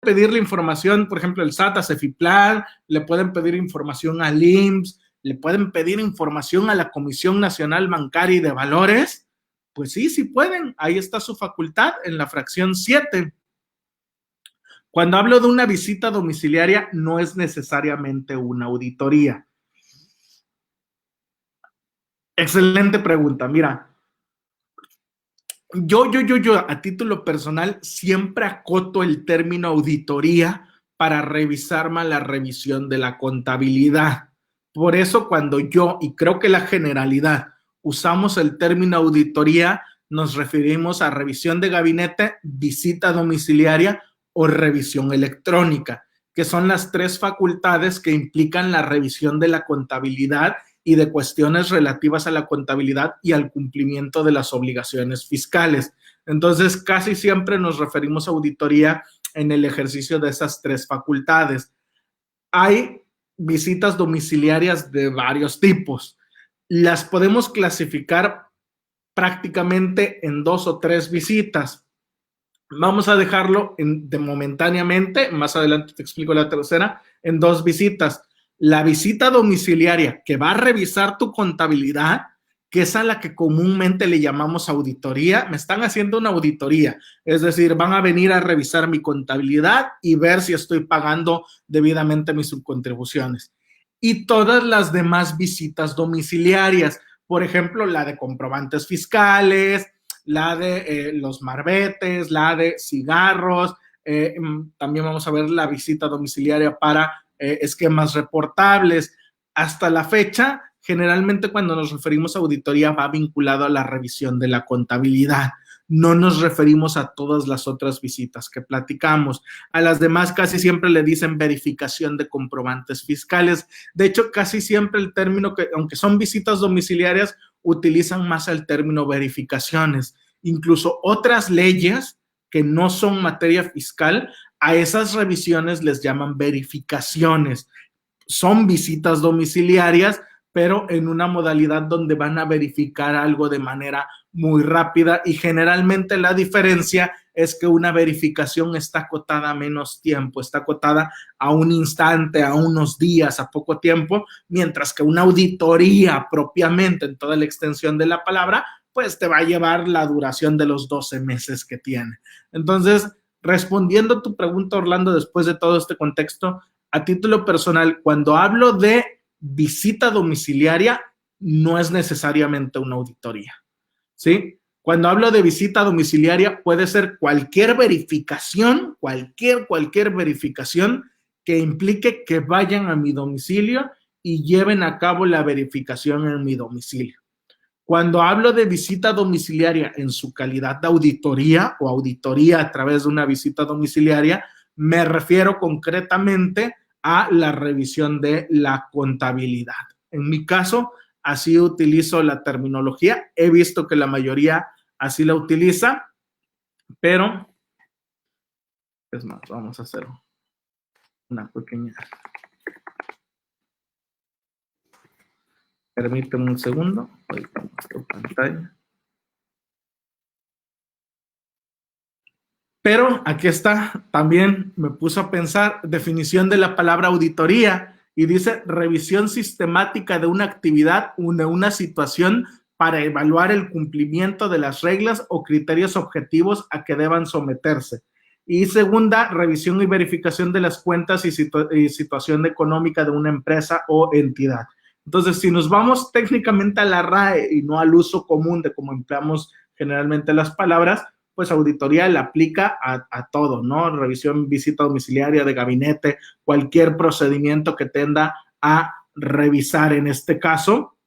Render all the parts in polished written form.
pedirle información, por ejemplo, el SAT a Cefiplan, le pueden pedir información al IMSS, le pueden pedir información a la Comisión Nacional Bancaria y de Valores. Pues sí, sí pueden. Ahí está su facultad en la fracción 7. Cuando hablo de una visita domiciliaria, no es necesariamente una auditoría. Excelente pregunta. Mira, yo a título personal siempre acoto el término auditoría para revisar más la revisión de la contabilidad. Por eso cuando yo, y creo que la generalidad, usamos el término auditoría, nos referimos a revisión de gabinete, visita domiciliaria o revisión electrónica, que son las tres facultades que implican la revisión de la contabilidad y de cuestiones relativas a la contabilidad y al cumplimiento de las obligaciones fiscales. Entonces, casi siempre nos referimos a auditoría en el ejercicio de esas tres facultades. Hay visitas domiciliarias de varios tipos. Las podemos clasificar prácticamente en 2 o 3 visitas. Vamos a dejarlo de momentáneamente, más adelante te explico la tercera, en 2 visitas. La visita domiciliaria que va a revisar tu contabilidad, que es a la que comúnmente le llamamos auditoría. Me están haciendo una auditoría, es decir, van a venir a revisar mi contabilidad y ver si estoy pagando debidamente mis subcontribuciones. Y todas las demás visitas domiciliarias, por ejemplo, la de comprobantes fiscales, la de los marbetes, la de cigarros, también vamos a ver la visita domiciliaria para esquemas reportables. Hasta la fecha, generalmente cuando nos referimos a auditoría va vinculado a la revisión de la contabilidad. No nos referimos a todas las otras visitas que platicamos. A las demás casi siempre le dicen verificación de comprobantes fiscales. De hecho, casi siempre el término, aunque son visitas domiciliarias, utilizan más el término verificaciones. Incluso otras leyes que no son materia fiscal, a esas revisiones les llaman verificaciones. Son visitas domiciliarias, pero en una modalidad donde van a verificar algo de manera muy rápida y generalmente la diferencia es que una verificación está acotada a menos tiempo, está acotada a un instante, a unos días, a poco tiempo, mientras que una auditoría propiamente en toda la extensión de la palabra, pues te va a llevar la duración de los 12 meses que tiene. Entonces, respondiendo a tu pregunta, Orlando, después de todo este contexto, a título personal, cuando hablo de visita domiciliaria, no es necesariamente una auditoría, ¿sí? Cuando hablo de visita domiciliaria, puede ser cualquier verificación, cualquier verificación que implique que vayan a mi domicilio y lleven a cabo la verificación en mi domicilio. Cuando hablo de visita domiciliaria en su calidad de auditoría o auditoría a través de una visita domiciliaria, me refiero concretamente a la revisión de la contabilidad. En mi caso, así utilizo la terminología. He visto que la mayoría así la utiliza, pero es más, vamos a hacer una pequeña. Permíteme un segundo. Ahorita muestro pantalla. Pero aquí está, también me puso a pensar, definición de la palabra auditoría, y dice revisión sistemática de una actividad o de una situación para evaluar el cumplimiento de las reglas o criterios objetivos a que deban someterse. Y segunda, revisión y verificación de las cuentas y situación económica de una empresa o entidad. Entonces, si nos vamos técnicamente a la RAE y no al uso común de cómo empleamos generalmente las palabras, pues auditoría la aplica a todo, ¿no? Revisión, visita domiciliaria de gabinete, cualquier procedimiento que tenda a revisar, en este caso,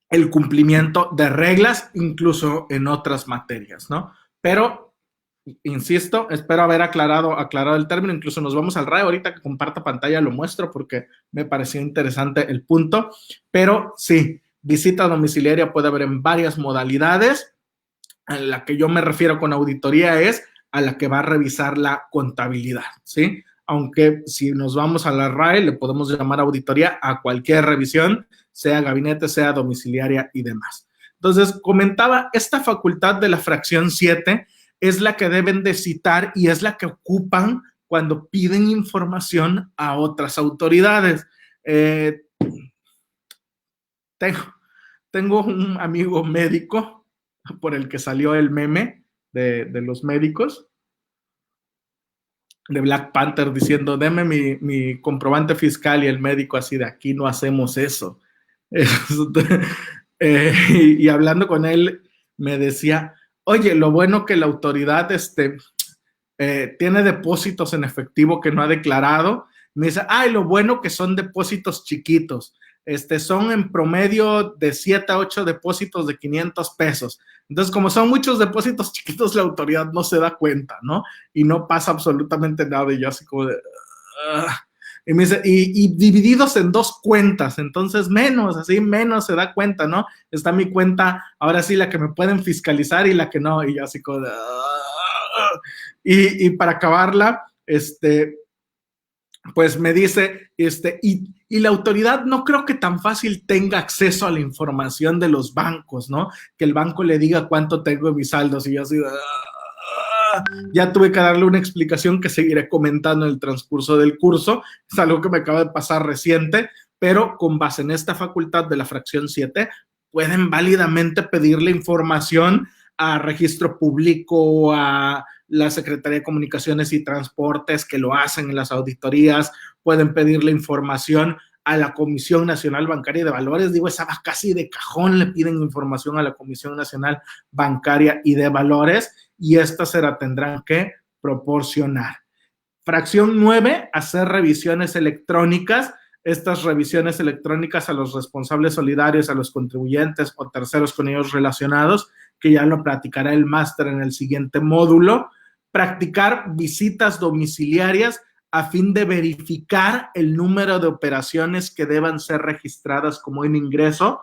el cumplimiento de reglas, incluso en otras materias, ¿no? Pero, insisto, espero haber aclarado el término, incluso nos vamos al RAE, ahorita que comparta pantalla lo muestro porque me pareció interesante el punto, pero sí, visita domiciliaria puede haber en varias modalidades. A la que yo me refiero con auditoría es a la que va a revisar la contabilidad, ¿sí? Aunque si nos vamos a la RAE, le podemos llamar auditoría a cualquier revisión, sea gabinete, sea domiciliaria y demás. Entonces, comentaba esta facultad de la fracción 7, es la que deben de citar y es la que ocupan cuando piden información a otras autoridades. Tengo, tengo un amigo médico por el que salió el meme de los médicos de Black Panther diciendo, deme mi comprobante fiscal, y el médico así de, aquí no hacemos eso. Y hablando con él me decía, oye, lo bueno que la autoridad tiene depósitos en efectivo que no ha declarado. Me dice, ay, lo bueno que son depósitos chiquitos. Son en promedio de 7 a 8 depósitos de 500 pesos. Entonces, como son muchos depósitos chiquitos, la autoridad no se da cuenta, ¿no? Y no pasa absolutamente nada. Y yo así como de... Y me dice, y divididos en 2 cuentas, entonces menos, así menos se da cuenta, ¿no? Está mi cuenta, ahora sí, la que me pueden fiscalizar y la que no. Y yo así como de... Y para acabarla, pues me dice, y la autoridad no creo que tan fácil tenga acceso a la información de los bancos, ¿no? Que el banco le diga cuánto tengo en mis saldos y yo así, ya tuve que darle una explicación que seguiré comentando en el transcurso del curso, es algo que me acaba de pasar reciente, pero con base en esta facultad de la fracción 7, pueden válidamente pedirle información a registro público, a la Secretaría de Comunicaciones y Transportes, que lo hacen en las auditorías, pueden pedirle información a la Comisión Nacional Bancaria de Valores, digo, esa va casi de cajón, le piden información a la Comisión Nacional Bancaria y de Valores, y estas se la tendrán que proporcionar. Fracción 9, hacer revisiones electrónicas. Estas revisiones electrónicas a los responsables solidarios, a los contribuyentes o terceros con ellos relacionados, que ya lo platicará el máster en el siguiente módulo. Practicar visitas domiciliarias a fin de verificar el número de operaciones que deban ser registradas como un ingreso.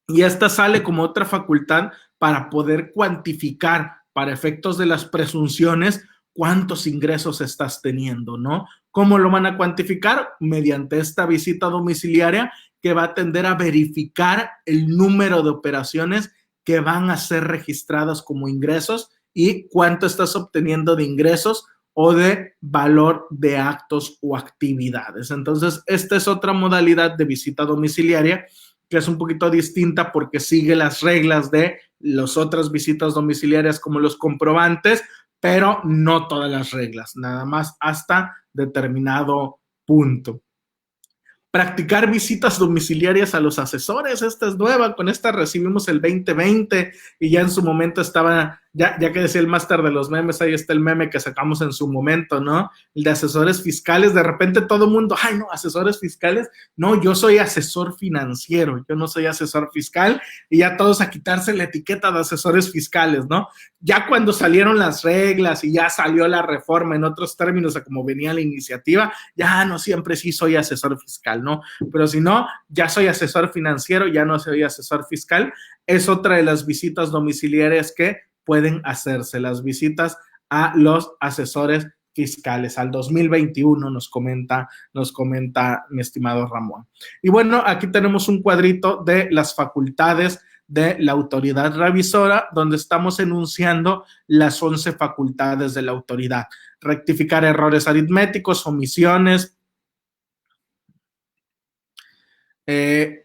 Y esta sale como otra facultad para poder cuantificar, para efectos de las presunciones, cuántos ingresos estás teniendo, ¿no? ¿Cómo lo van a cuantificar? Mediante esta visita domiciliaria que va a tender a verificar el número de operaciones que van a ser registradas como ingresos y cuánto estás obteniendo de ingresos o de valor de actos o actividades. Entonces, esta es otra modalidad de visita domiciliaria que es un poquito distinta porque sigue las reglas de las otras visitas domiciliarias como los comprobantes, pero no todas las reglas, nada más hasta determinado punto. Practicar visitas domiciliarias a los asesores, esta es nueva, con esta recibimos el 2020 y ya en su momento estaba, ya que decía el máster de los memes, ahí está el meme que sacamos en su momento, ¿no? El de asesores fiscales, de repente todo el mundo, ay no, asesores fiscales, no, yo soy asesor financiero, yo no soy asesor fiscal, y ya todos a quitarse la etiqueta de asesores fiscales, ¿no? Ya cuando salieron las reglas y ya salió la reforma en otros términos a como venía la iniciativa, ya no siempre sí soy asesor fiscal, ¿no? Pero si no, ya soy asesor financiero, ya no soy asesor fiscal. Es otra de las visitas domiciliarias que pueden hacerse, las visitas a los asesores fiscales. Al 2021 nos comenta mi estimado Ramón. Y bueno, aquí tenemos un cuadrito de las facultades de la autoridad revisora, donde estamos enunciando las 11 facultades de la autoridad. Rectificar errores aritméticos, omisiones,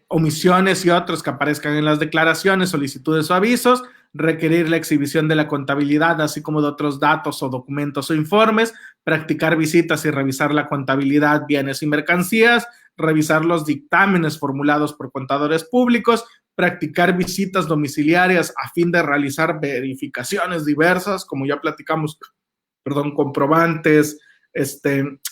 omisiones y otros que aparezcan en las declaraciones, solicitudes o avisos, requerir la exhibición de la contabilidad, así como de otros datos o documentos o informes, practicar visitas y revisar la contabilidad, bienes y mercancías, revisar los dictámenes formulados por contadores públicos, practicar visitas domiciliarias a fin de realizar verificaciones diversas, como ya platicamos, comprobantes,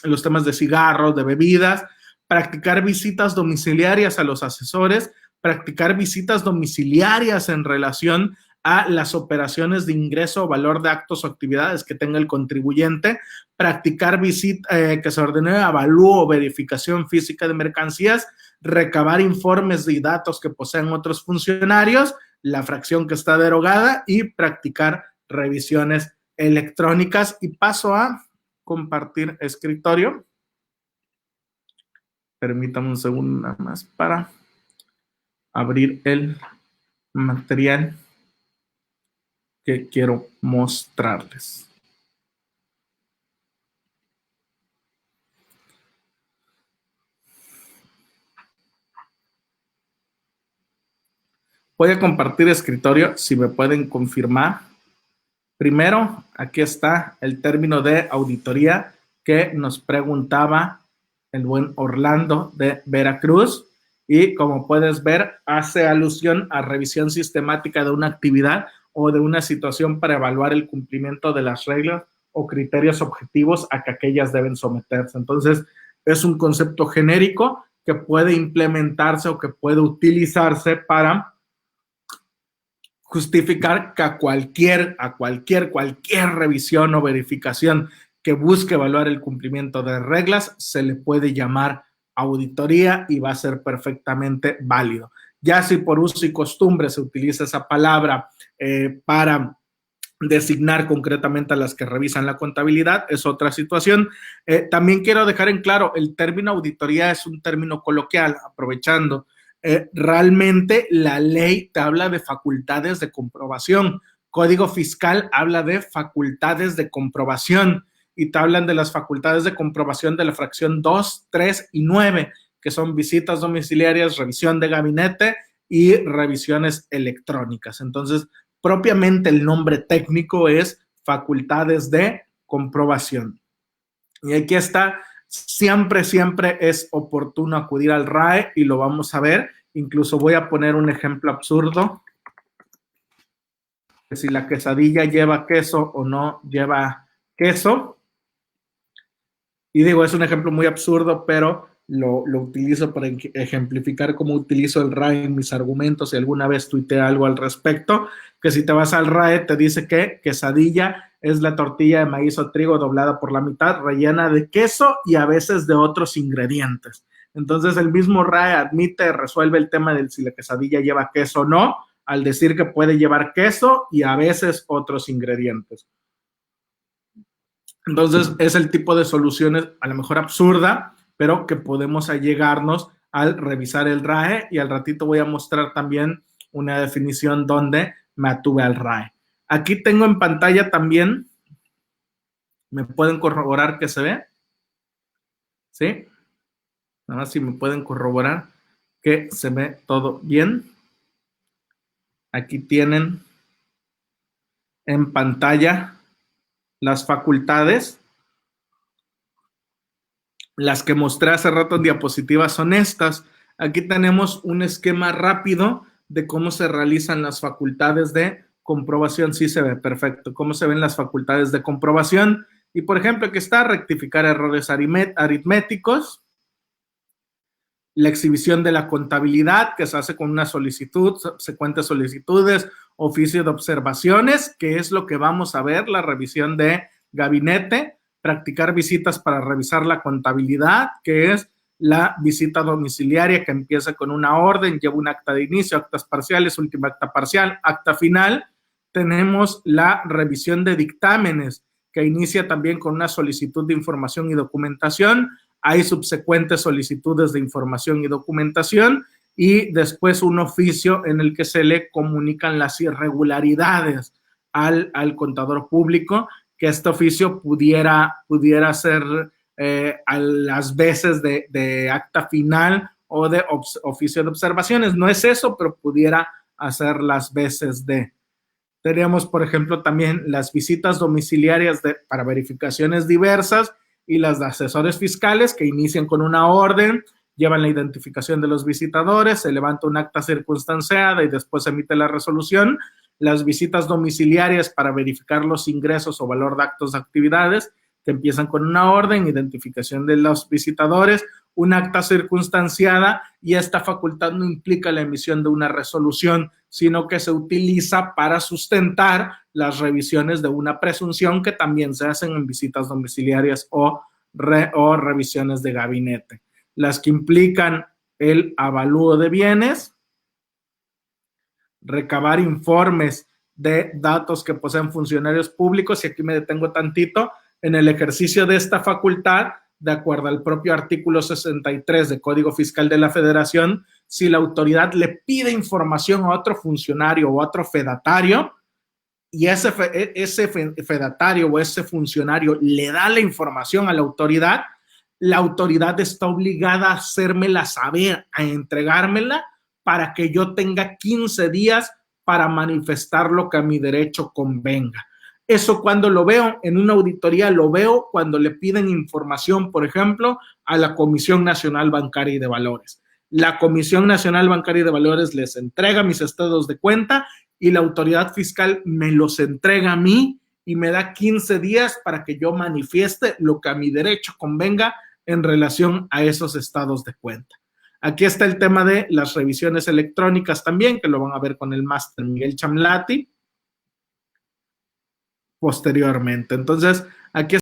los temas de cigarros, de bebidas, practicar visitas domiciliarias a los asesores, practicar visitas domiciliarias en relación a las operaciones de ingreso o valor de actos o actividades que tenga el contribuyente, practicar que se ordene avalúo o verificación física de mercancías, recabar informes y datos que posean otros funcionarios, la fracción que está derogada, y practicar revisiones electrónicas. Y paso a compartir escritorio. Permítame un segundo nada más para abrir el material. que quiero mostrarles. Voy a compartir escritorio, si me pueden confirmar. Primero, aquí está el término de auditoría que nos preguntaba el buen Orlando de Veracruz. Y como puedes ver, hace alusión a revisión sistemática de una actividad o de una situación para evaluar el cumplimiento de las reglas o criterios objetivos a que aquellas deben someterse. Entonces, es un concepto genérico que puede implementarse o que puede utilizarse para justificar que a cualquier revisión o verificación que busque evaluar el cumplimiento de reglas se le puede llamar auditoría y va a ser perfectamente válido. Ya si por uso y costumbre se utiliza esa palabra para designar concretamente a las que revisan la contabilidad, es otra situación. También quiero dejar en claro, el término auditoría es un término coloquial, aprovechando. Realmente la ley te habla de facultades de comprobación. Código fiscal habla de facultades de comprobación y te hablan de las facultades de comprobación de la fracción 2, 3 y 9, que son visitas domiciliarias, revisión de gabinete y revisiones electrónicas. Entonces, propiamente el nombre técnico es facultades de comprobación. Y aquí está. Siempre es oportuno acudir al RAE y lo vamos a ver. Incluso voy a poner un ejemplo absurdo. Si la quesadilla lleva queso o no lleva queso. Y digo, es un ejemplo muy absurdo, pero lo utilizo para ejemplificar cómo utilizo el RAE en mis argumentos. Si alguna vez tuiteé algo al respecto, que si te vas al RAE te dice que quesadilla es la tortilla de maíz o trigo doblada por la mitad, rellena de queso y a veces de otros ingredientes. Entonces el mismo RAE admite, resuelve el tema de si la quesadilla lleva queso o no, al decir que puede llevar queso y a veces otros ingredientes. Entonces es el tipo de soluciones a lo mejor absurda, pero que podemos allegarnos al revisar el RAE, y al ratito voy a mostrar también una definición donde me atuve al RAE. Aquí tengo en pantalla también, ¿me pueden corroborar que se ve? ¿Sí? Nada más si me pueden corroborar que se ve todo bien. Aquí tienen en pantalla las facultades. Las que mostré hace rato en diapositivas son estas. Aquí tenemos un esquema rápido de cómo se realizan las facultades de comprobación. Sí se ve, perfecto. Cómo se ven las facultades de comprobación. Y, por ejemplo, aquí está rectificar errores aritméticos, la exhibición de la contabilidad, que se hace con una solicitud, subsecuentes solicitudes, oficio de observaciones, que es lo que vamos a ver, la revisión de gabinete, practicar visitas para revisar la contabilidad, que es la visita domiciliaria que empieza con una orden, lleva un acta de inicio, actas parciales, última acta parcial, acta final. Tenemos la revisión de dictámenes, que inicia también con una solicitud de información y documentación. Hay subsecuentes solicitudes de información y documentación y después un oficio en el que se le comunican las irregularidades al contador público, que este oficio pudiera ser a las veces de acta final o de oficio de observaciones. No es eso, pero pudiera hacer las veces de. Teníamos, por ejemplo, también las visitas domiciliarias para verificaciones diversas y las de asesores fiscales, que inician con una orden, llevan la identificación de los visitadores, se levanta un acta circunstanciada y después se emite la resolución. Las visitas domiciliarias para verificar los ingresos o valor de actos de actividades, que empiezan con una orden, identificación de los visitadores, un acta circunstanciada, y esta facultad no implica la emisión de una resolución, sino que se utiliza para sustentar las revisiones de una presunción que también se hacen en visitas domiciliarias o revisiones de gabinete. Las que implican el avalúo de bienes, recabar informes de datos que poseen funcionarios públicos, y aquí me detengo tantito, en el ejercicio de esta facultad, de acuerdo al propio artículo 63 del Código Fiscal de la Federación, si la autoridad le pide información a otro funcionario o a otro fedatario, y ese fedatario o ese funcionario le da la información a la autoridad está obligada a hacérmela saber, a entregármela para que yo tenga 15 días para manifestar lo que a mi derecho convenga. Eso cuando lo veo en una auditoría, lo veo cuando le piden información, por ejemplo, a la Comisión Nacional Bancaria y de Valores. La Comisión Nacional Bancaria y de Valores les entrega mis estados de cuenta y la autoridad fiscal me los entrega a mí y me da 15 días para que yo manifieste lo que a mi derecho convenga en relación a esos estados de cuenta. Aquí está el tema de las revisiones electrónicas también, que lo van a ver con el máster Miguel Chamlati posteriormente. Entonces, aquí